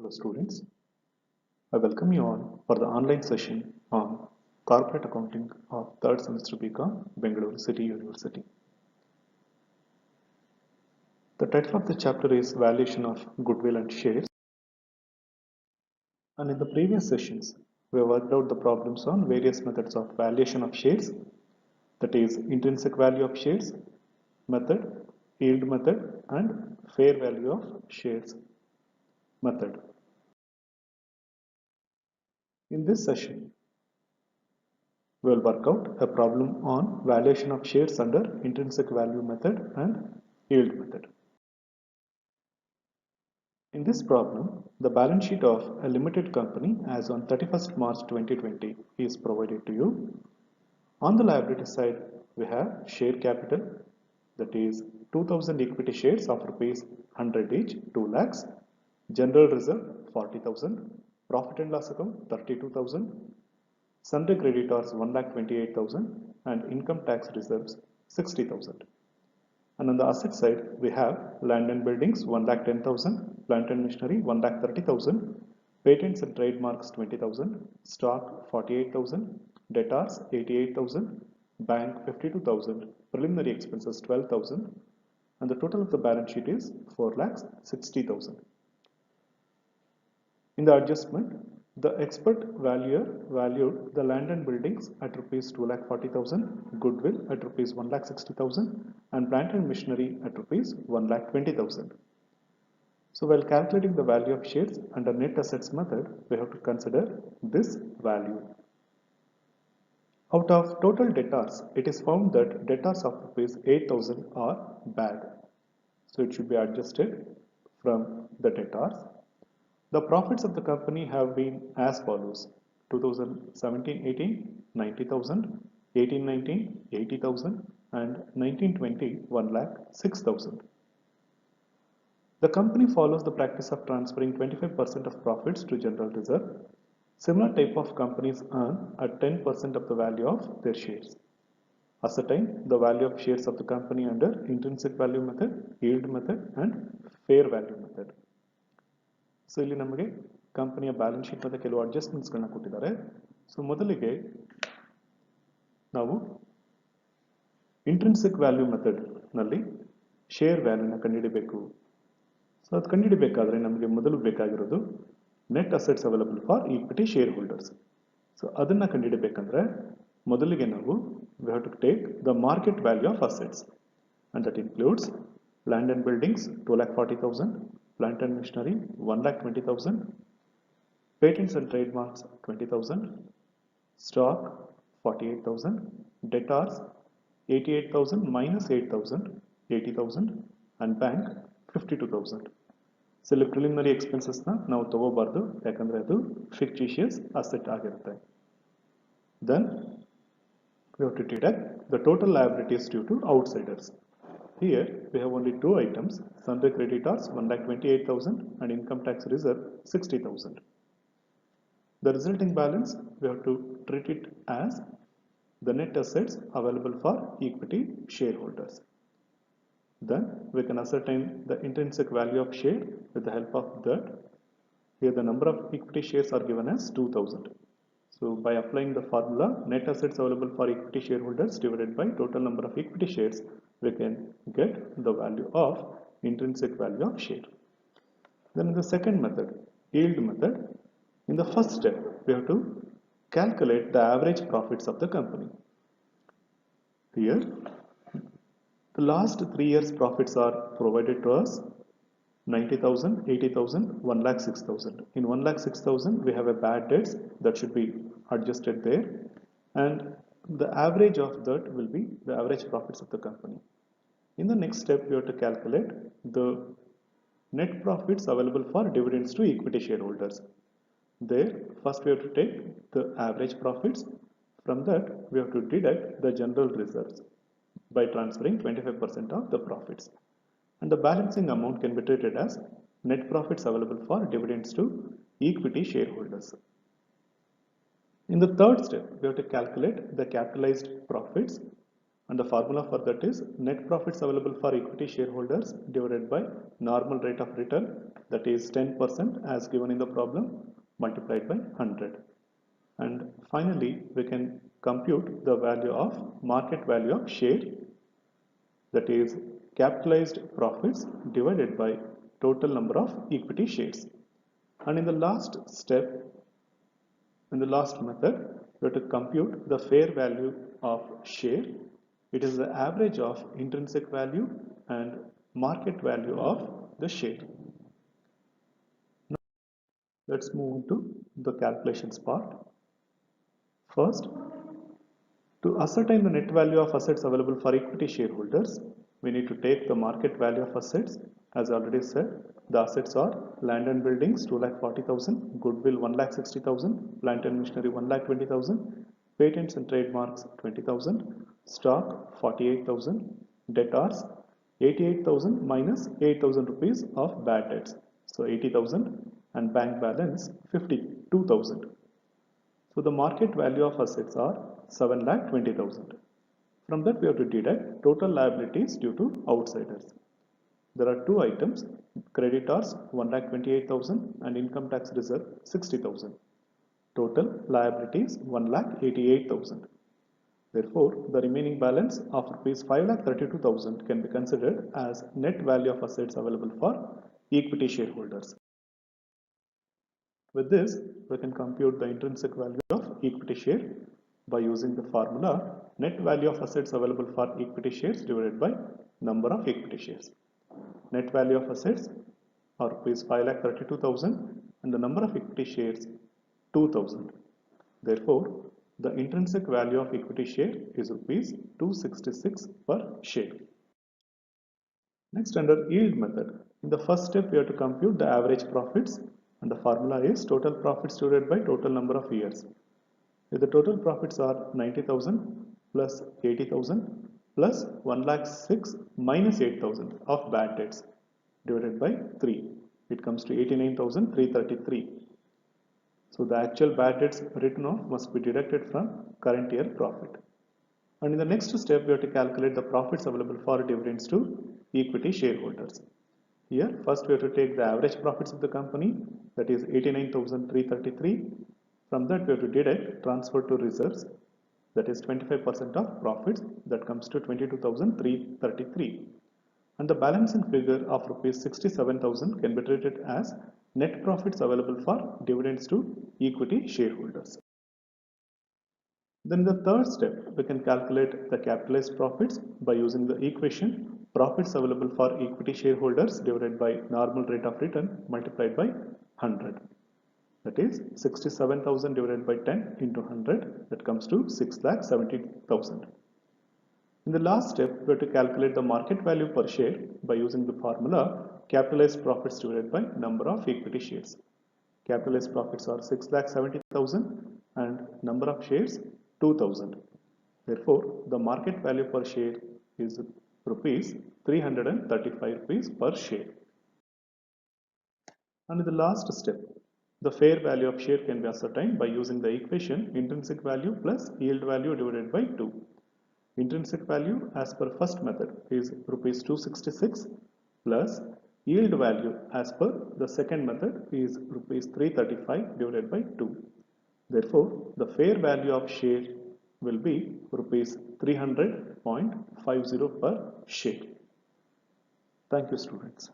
Hello students, I welcome you all for the online session on Corporate Accounting of 3rd semester BCom, Bengaluru City University. The title of the chapter is Valuation of Goodwill and Shares, and in the previous sessions we have worked out the problems on various methods of valuation of shares, that is intrinsic value of shares method, yield method and fair value of shares method. In this session, we will work out a problem on valuation of shares under intrinsic value method and yield method. In this problem, the balance sheet of a limited company as on 31st March 2020 is provided to you. On the liability side, we have share capital, that is 2000 equity shares of rupees 100 each, 2 lakhs, general reserve 40,000, profit and loss account 32,000, sundry creditors 1,28,000 and income tax reserves 60,000. And on the asset side, we have land and buildings 1,10,000, plant and machinery 1,30,000, patents and trademarks 20,000, stock 48,000, debtors 88,000, bank 52,000, preliminary expenses 12,000, and the total of the balance sheet is 4,60,000. In the adjustment, the expert valuer valued the land and buildings at rupees 2,40,000, goodwill at rupees 1,60,000 and plant and machinery at rupees 1,20,000. So while calculating the value of shares under net assets method, we have to consider this value. Out of total debtors, it is found that debtors of rupees 8,000 are bad. So it should be adjusted from the debtors. The profits of the company have been as follows: 2017-18 90,000, 18-19 80,000 and 19-20 1,06,000. The company follows the practice of transferring 25% of profits to general reserve. Similar type of companies earn at 10% of the value of their shares. Ascertain the value of shares of the company under intrinsic value method, yield method and fair value method. So ಇಲ್ಲಿ ನಮಗೆ ಕಂಪನಿಯ balance sheet ಮತ್ತು ಕೆಲವು ಅಡ್ಜಸ್ಟ್ಮೆಂಟ್ಸ್ಗಳನ್ನ ಕೊಟ್ಟಿದ್ದಾರೆ. So ಮೊದಲಿಗೆ ನಾವು intrinsic value ಮೆಥಡ್ನಲ್ಲಿ share ವ್ಯಾಲ್ಯೂನ ಕಂಡುಹಿಡಿಬೇಕು. ಸೊ ಅದು ಕಂಡುಹಿಡಿಬೇಕಾದ್ರೆ ನಮಗೆ ಮೊದಲು ಬೇಕಾಗಿರೋದು net assets available for equity shareholders. So ಅದನ್ನು ಕಂಡುಹಿಡಿಬೇಕಂದ್ರೆ ಮೊದಲಿಗೆ ನಾವು we have to take the market value of assets and that includes land and buildings 2,40,000, plant and machinery 1,20,000, patents and trademarks 20,000, stock 48,000, debtors 88,000 minus 8,000 80,000 and bank 52,000. So ಇಲ್ಲಿ preliminary ಎಕ್ಸ್ಪೆನ್ಸಸ್ನ ನಾವು ತಗೋಬಾರ್ದು, ಯಾಕಂದರೆ ಅದು ಫಿಕ್ಟಿಷಿಯಸ್ ಅಸೆಟ್ ಆಗಿರುತ್ತೆ. Then we have to deduct the total liabilities due to outsiders. Here we have only two items: sundry creditors 1,28,000 and income tax reserve 60,000. The resulting balance we have to treat it as the net assets available for equity shareholders. Then we can ascertain the intrinsic value of share with the help of that. Here the number of equity shares are given as 2,000. So by applying the formula net assets available for equity shareholders divided by total number of equity shares, we can get the value of intrinsic value of share. Then in the second method, yield method, in the first step we have to calculate the average profits of the company. Here the last 3 years profits are provided to us: 90,000, 80,000, 1,06,000. In 1,06,000 we have a bad debts that should be adjusted there, and the average of that will be the average profits of the company. In the next step we have to calculate the net profits available for dividends to equity shareholders. There first we have to take the average profits. From that we have to deduct the general reserves by transferring 25% of the profits, and the balancing amount can be treated as net profits available for dividends to equity shareholders. In the third step, we have to calculate the capitalized profits And the formula for that is net profits available for equity shareholders divided by normal rate of return, that is 10% as given in the problem, multiplied by 100. And finally, we can compute the value of market value of share, that is capitalized profits divided by total number of equity shares. And in the last step, in the last method, we have to compute the fair value of share. It is the average of intrinsic value and market value of the share. Now, let's move on to the calculations part. First, to ascertain the net value of assets available for equity shareholders, we need to take the market value of assets. As I already said, the assets are land and buildings 2,40,000, goodwill 1,60,000, plant and machinery 1,20,000, patents and trademarks 20,000, stock 48,000, debtors 88,000 minus 8,000 rupees of bad debts, so 80,000, and bank balance 52,000. So the market value of assets are 7,20,000. From that we have to deduct total liabilities due to outsiders. There are two items, creditors 1,28,000 and income tax reserve 60,000. Total liabilities 1,88,000. Therefore, the remaining balance of rupees 5,32,000 can be considered as net value of assets available for equity shareholders. With this, we can compute the intrinsic value of equity share by using the formula net value of assets available for equity shares divided by number of equity shares. Net value of assets are rupees 5,32,000 and the number of equity shares 2,000. Therefore, the intrinsic value of equity share is rupees 266 per share. Next, under yield method, in the first step we have to compute the average profits, and the formula is total profits divided by total number of years. If the total profits are 90,000 plus 80,000 plus 1,06,000 minus 8,000 of bad debts divided by 3, it comes to 89,333. So the actual bad debts written off must be deducted from current year profit. And in the next step, we have to calculate the profits available for dividends to equity shareholders. Here, first we have to take the average profits of the company, that is 89,333. From that, we have to deduct transfer to reserves, that is 25% of profits, that comes to 22,333. And the balancing figure of rupees 67,000 can be treated as net profits available for dividends to equity shareholders. Then in the third step, we can calculate the capitalized profits by using the equation profits available for equity shareholders divided by normal rate of return multiplied by 100. That is 67,000 divided by 10 into 100, that comes to 6,70,000. In the last step, we have to calculate the market value per share by using the formula capitalized profits divided by number of equity shares. Capitalized profits are 6,70,000 and number of shares 2,000. Therefore, the market value per share is rupees 335 rupees per share. And in the last step, the fair value of share can be ascertained by using the equation intrinsic value plus yield value divided by 2. Intrinsic value as per first method is rupees 266 plus yield value as per the second method is rupees 335 divided by 2. Therefore, the fair value of share will be rupees 300.50 per share. Thank you, students.